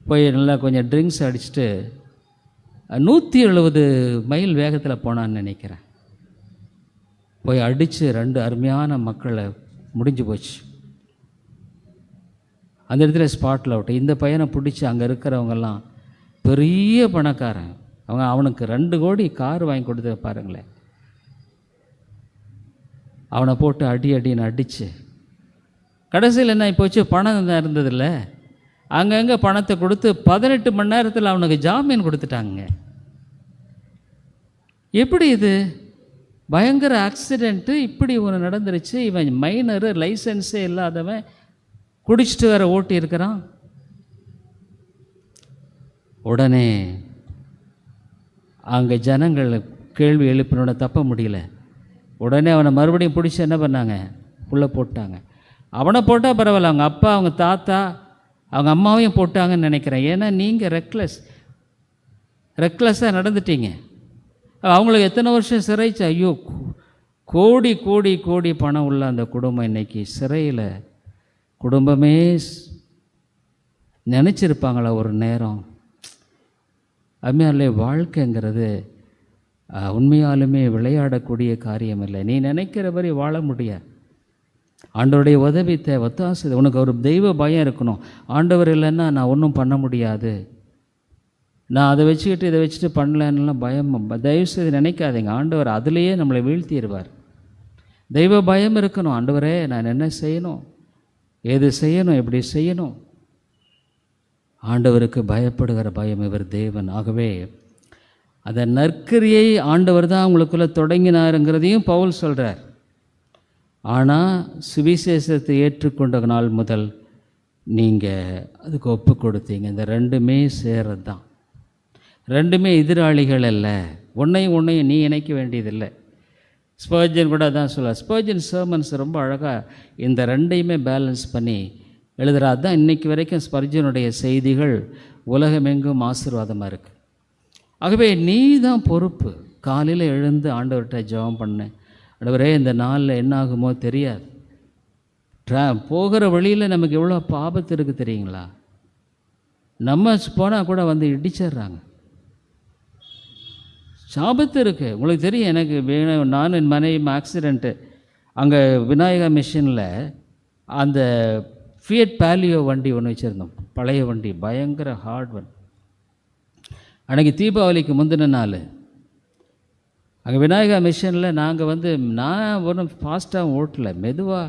போய் நல்லா கொஞ்சம் ட்ரிங்க்ஸ் அடிச்சுட்டு 170 மைல் வேகத்தில் போனான்னு நினைக்கிறேன். போய் அடித்து 2 அருமையான மக்களை முடிஞ்சு போச்சு. அந்த இடத்துல ஸ்பாட்டில் அவுட். இந்த பையனை பிடிச்சி அங்கே இருக்கிறவங்கெல்லாம் பெரிய பணக்காரன், அவனுக்கு 2 கோடி கார் வாங்கி கொடுத்து பாருங்களேன். அவனை போட்டு அடின்னு அடித்து கடைசியில் என்ன போச்சு, பணம் தான் இருந்ததில்ல, அங்கங்கே பணத்தை கொடுத்து 18 மணி நேரத்தில் அவனுக்கு ஜாமீன் கொடுத்துட்டாங்க. எப்படி இது பயங்கர ஆக்சிடெண்ட்டு, இப்படி ஒன்று நடந்துருச்சு. இவன் மைனரு, லைசன்ஸே இல்லாதவன், குடிச்சிட்டு வேற ஓட்டி இருக்கிறான். உடனே அங்கே ஜனங்கள் கேள்வி எழுப்பினோட தப்ப முடியல. உடனே அவனை மறுபடியும் பிடிச்சி என்ன பண்ணாங்க, உள்ளே போட்டாங்க. அவனை போட்டால் பரவாயில்ல, அவங்க அப்பா, அவங்க தாத்தா, அவங்க அம்மாவையும் போட்டாங்கன்னு நினைக்கிறேன். ஏன்னா நீங்கள் ரெக்லெஸ்ஸாக நடந்துட்டீங்க. அவங்களுக்கு எத்தனை வருஷம் சிறைச்சு? ஐயோ, கோடி கோடி கோடி பணம் உள்ள அந்த குடும்பம் இன்றைக்கி சிறையில். குடும்பமே நினச்சிருப்பாங்களா ஒரு நேரம்? அதுமாதிரிலே வாழ்க்கைங்கிறது உண்மையாலுமே விளையாடக்கூடிய காரியம் இல்லை. நீ நினைக்கிற மாதிரி வாழ முடியாது. ஆண்டவருடைய உதவி தேவை, ஒத்தாசை. உனக்கு ஒரு தெய்வ பயம் இருக்கணும். ஆண்டவர் இல்லைன்னா நான் ஒன்றும் பண்ண முடியாது, நான் அதை வச்சுக்கிட்டு இதை வச்சுட்டு பண்ணலன்னுலாம் பயம் தயவுசெய்து நினைக்காதீங்க. ஆண்டவர் அதிலேயே நம்மளை வீழ்த்திடுவார். தெய்வ பயம் இருக்கணும். ஆண்டவரே நான் என்ன செய்யணும், எது செய்யணும், எப்படி செய்யணும். ஆண்டவருக்கு பயப்படுகிற பயம் இவர் தேவன். ஆகவே அந்த நற்கிரியை ஆண்டவர் தான் உங்களுக்குள்ளே தொடங்கினாருங்கிறதையும் பவுல் சொல்கிறார். ஆனால் சுவிசேஷத்தை ஏற்றுக்கொண்ட நாள் முதல் நீங்கள் அதுக்கு ஒப்பு கொடுத்தீங்க. இந்த 2மே சேர்றது தான். 2மே எதிராளிகள் அல்ல. ஒன்றையும் நீ இணைக்க வேண்டியதில்லை. ஸ்பர்ஜன் கூட தான் சொல்லுவார். ஸ்பர்ஜன் சர்மன்ஸ் ரொம்ப அழகாக இந்த 2யுமே பேலன்ஸ் பண்ணி எழுதுகிறார். தான் இன்றைக்கி வரைக்கும் ஸ்பர்ஜனுடைய செய்திகள் உலகமெங்கும் ஆசீர்வாதமாக இருக்குது. ஆகவே நீ தான் பொறுப்பு. காலையில் எழுந்து ஆண்டவர்கிட்ட ஜெபம் பண்ணு. ஆண்டவரே இந்த நாளில் என்ன ஆகுமோ தெரியாது. போகிற வழியில் நமக்கு எவ்வளோ ஆபத்து இருக்குது தெரியுங்களா? நம்ம போனால் கூட வந்து இடிச்சிட்றாங்க. ஆபத்து இருக்குது. உங்களுக்கு தெரியும், எனக்கு நான் என் மனைவி ஆக்சிடெண்ட்டு அங்கே விநாயகா மிஷனில் அந்த ஃபியட் பேலியோ வண்டி ஒன்று வச்சுருந்தோம், பழைய வண்டி, பயங்கர ஹார்ட் வண்டி. அன்றைக்கி தீபாவளிக்கு முந்தின நாள் அங்கே விநாயகா மிஷனில் நாங்கள் நான் ஒன்றும் ஃபாஸ்ட்டாக ஓட்டலை, மெதுவாக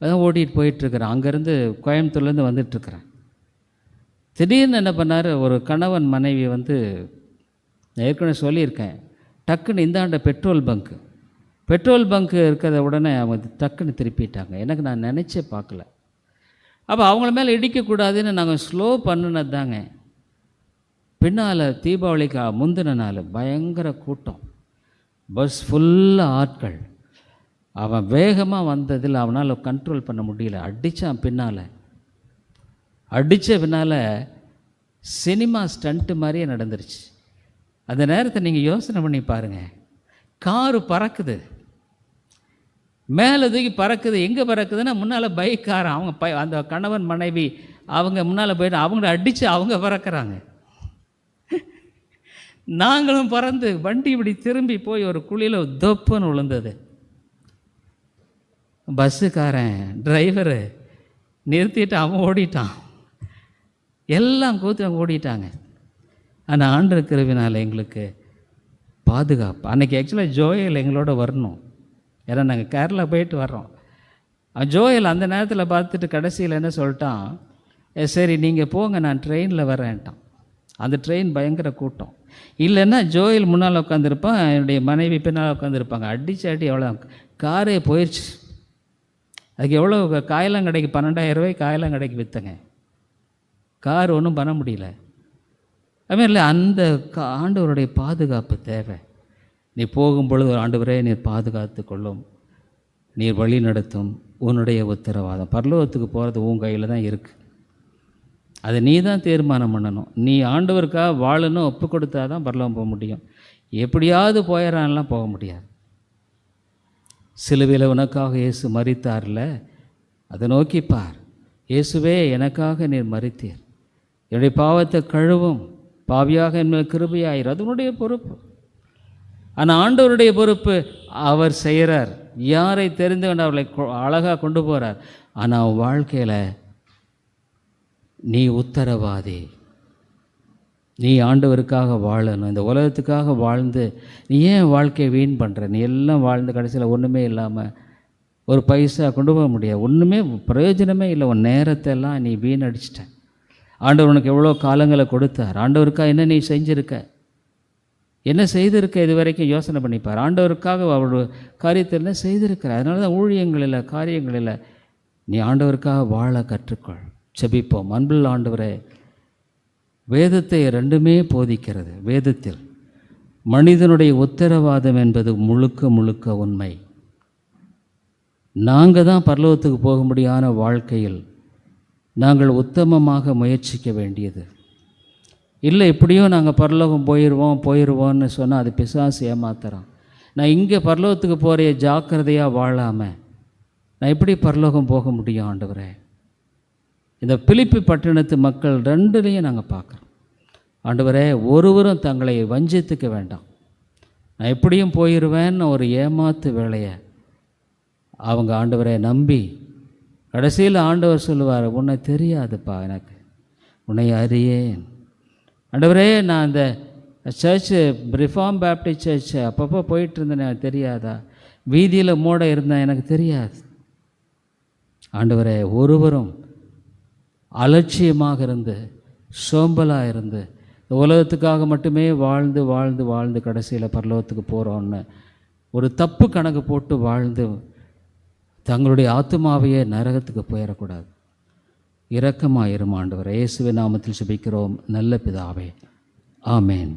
தான் ஓட்டிகிட்டு போயிட்டுருக்கிறேன். அங்கேருந்து கோயம்புத்தூர்லேருந்து வந்துட்டுருக்கிறேன். திடீர்னு என்ன பண்ணார், ஒரு கணவன் மனைவி நான் ஏற்கனவே சொல்லியிருக்கேன், டக்குன்னு இந்தாண்ட பெட்ரோல் பங்க்கு இருக்கிறத உடனே அவங்க டக்குன்னு திருப்பிட்டாங்க. எனக்கு நான் நினச்சே பார்க்கல. அப்போ அவங்கள மேலே இடிக்கக்கூடாதுன்னு நாங்கள் ஸ்லோ பண்ணினது தாங்க. பின்னால் தீபாவளிக்கு முந்தின நாள் பயங்கர கூட்டம், பஸ் ஃபுல்லாக ஆட்கள். அவன் வேகமாக வந்ததில் அவனால் கண்ட்ரோல் பண்ண முடியல, அடித்தான். அடித்த பின்னால் சினிமா ஸ்டண்ட்டு மாதிரியே நடந்துருச்சு. அந்த நேரத்தை நீங்கள் யோசனை பண்ணி பாருங்கள். காரு பறக்குது, மேலே தூக்கி பறக்குது. எங்கே பறக்குதுன்னா முன்னால் பைக்காரன், அவங்க அந்த கணவன் மனைவி அவங்க முன்னால் போயிட்டு அவங்கள அடித்து அவங்க பறக்கிறாங்க. நாங்களும் பறந்து வண்டி இப்படி திரும்பி போய் ஒரு குழியில் தொப்புன்னு விழுந்தது. பஸ்ஸுக்காரன் டிரைவரு நிறுத்திட்டு அவன் ஓடிட்டான். எல்லாம் கூத்து ஓடிட்டாங்க. ஆனால் ஆண்டவர் கிருபையினால் எங்களுக்கு பாதுகாப்பு. அன்றைக்கி ஆக்சுவலாக ஜோயல் எங்களோட வரணும், ஏன்னா நாங்கள் கேரளா போயிட்டு வர்றோம். ஜோயல் அந்த நேரத்தில் பார்த்துட்டு கடைசியில் என்ன சொல்லிட்டான், சரி நீங்கள் போங்க, நான் ட்ரெயினில் வரேன்ட்டான். அந்த ட்ரெயின் பயங்கர கூட்டம். இல்லைன்னா ஜோயில் முன்னால் உட்காந்துருப்பான், என்னுடைய மனைவி பின்னால் உட்காந்துருப்பாங்க. அடித்து அடி எவ்வளோ காரே போயிடுச்சு. அதுக்கு எவ்வளோ காயலாங்கடைக்கு 12,000 ரூபாய்க்கு காயலாங்கடைக்கு விற்றங்க. கார் ஒன்றும் பண்ண முடியல. அதுமாதிரி இல்லை, அந்த ஆண்டவருடைய பாதுகாப்பு தேவை. நீ போகும் பொழுது ஆண்டவரே நீர் பாதுகாத்து கொள்ளும், நீர் வழி நடத்தும், உன்னுடைய உத்தரவாதம். பரலோகத்துக்கு போகிறது உன் கையில் தான் இருக்குது. அதை நீ தான் தீர்மானம் பண்ணணும். நீ ஆண்டவருக்காக வாழணும் ஒப்பு கொடுத்தா தான் பரலோகம் போக முடியும். எப்படியாவது போயிடறான்லாம் போக முடியாது. சிலுவையில் உனக்காக இயேசு மரித்தார்ல, அதை நோக்கிப்பார். இயேசுவே எனக்காக நீர் மரித்தீர், என்னுடைய பாவத்தை கழுவும், பாவியாக என்ன கிருபையாயிரும். அது உன்னுடைய பொறுப்பு. ஆனால் ஆண்டவருடைய பொறுப்பு அவர் செய்கிறார். யாரை தெரிந்து கொண்டு அவர்களை அழகாக கொண்டு போகிறார். ஆனால் வாழ்க்கையில் நீ உத்தரவாதி. நீ ஆண்டவருக்காக வாழணும். இந்த உலகத்துக்காக வாழ்ந்து நீ ஏன் வாழ்க்கையை வீண் பண்ணுற? நீ எல்லாம் வாழ்ந்து கடைசியில் ஒன்றுமே இல்லாமல் ஒரு பைசா கொண்டு போக முடியாது. ஒன்றுமே பிரயோஜனமே இல்லை. உன் நேரத்தை எல்லாம் நீ வீணடிச்சிட்ட. ஆண்டவர் உனக்கு எவ்வளோ காலங்களை கொடுத்தார். ஆண்டவருக்காக என்ன நீ செஞ்சுருக்க, என்ன செய்திருக்க, இது வரைக்கும் யோசனை பண்ணிப்பார். ஆண்டவருக்காக அவரோட காரியத்தை என்ன செய்திருக்கிற. அதனால தான் ஊழியங்களில் காரியங்களில் நீ ஆண்டவருக்காக வாழ கற்றுக்கொள். செபிப்போம். அன்புள்ள ஆண்டவரே, வேதத்தை ரெண்டுமே போதிக்கிறது. வேதத்தில் மனிதனுடைய உத்தரவாதம் என்பது முழுக்க முழுக்க உண்மை. நாங்கள் தான் பரலோகத்துக்கு போக முடியாத வாழ்க்கையில் நாங்கள் உத்தமமாக முயற்சிக்க வேண்டியது. இல்லை இப்படியும் நாங்கள் பரலோகம் போயிடுவோம்னு சொன்னால் அது பிசாசு ஏமாத்துறான். நான் இங்கே பரலோகத்துக்கு போகிற ஜாக்கிரதையாக வாழாமல் நான் எப்படி பரலோகம் போக முடியும் ஆண்டவரே? இந்த பிலிப்பி பட்டணத்து மக்கள் ரெண்டுலேயும் நாங்கள் பார்க்குறோம். ஆண்டவரே, ஒருவரும் தங்களை வஞ்சித்துக்க வேண்டாம். நான் எப்படியும் போயிடுவேன்னு ஒரு ஏமாத்து வேலையை அவங்க ஆண்டவரை நம்பி கடைசியில் ஆண்டவர் சொல்லுவார், உன்னை தெரியாதுப்பா, எனக்கு உன்னை அறியேன். ஆண்டவரே, நான் அந்த சர்ச்சு ரிஃபார்ம் பேப்டிஸ்ட் சர்ச்சு அப்பப்போ போயிட்டு இருந்தேன், எனக்கு தெரியாதா? வீதியில் மூட இருந்தேன், எனக்கு தெரியாது. ஆண்டவரே, ஒருவரும் அலட்சியமாக இருந்து சோம்பலாக இருந்து உலகத்துக்காக மட்டுமே வாழ்ந்து வாழ்ந்து வாழ்ந்து கடைசியில் பரலோகத்துக்கு போகிறோன்னு ஒரு தப்பு கணக்கு போட்டு வாழ்ந்து தங்களுடைய ஆத்துமாவையே நரகத்துக்கு போயிடக்கூடாது. இரக்கமாக இரும் ஆண்டவரே. இயேசுவின் நாமத்தில் ஜெபிக்கிறோம் நல்ல பிதாவே, ஆமேன்.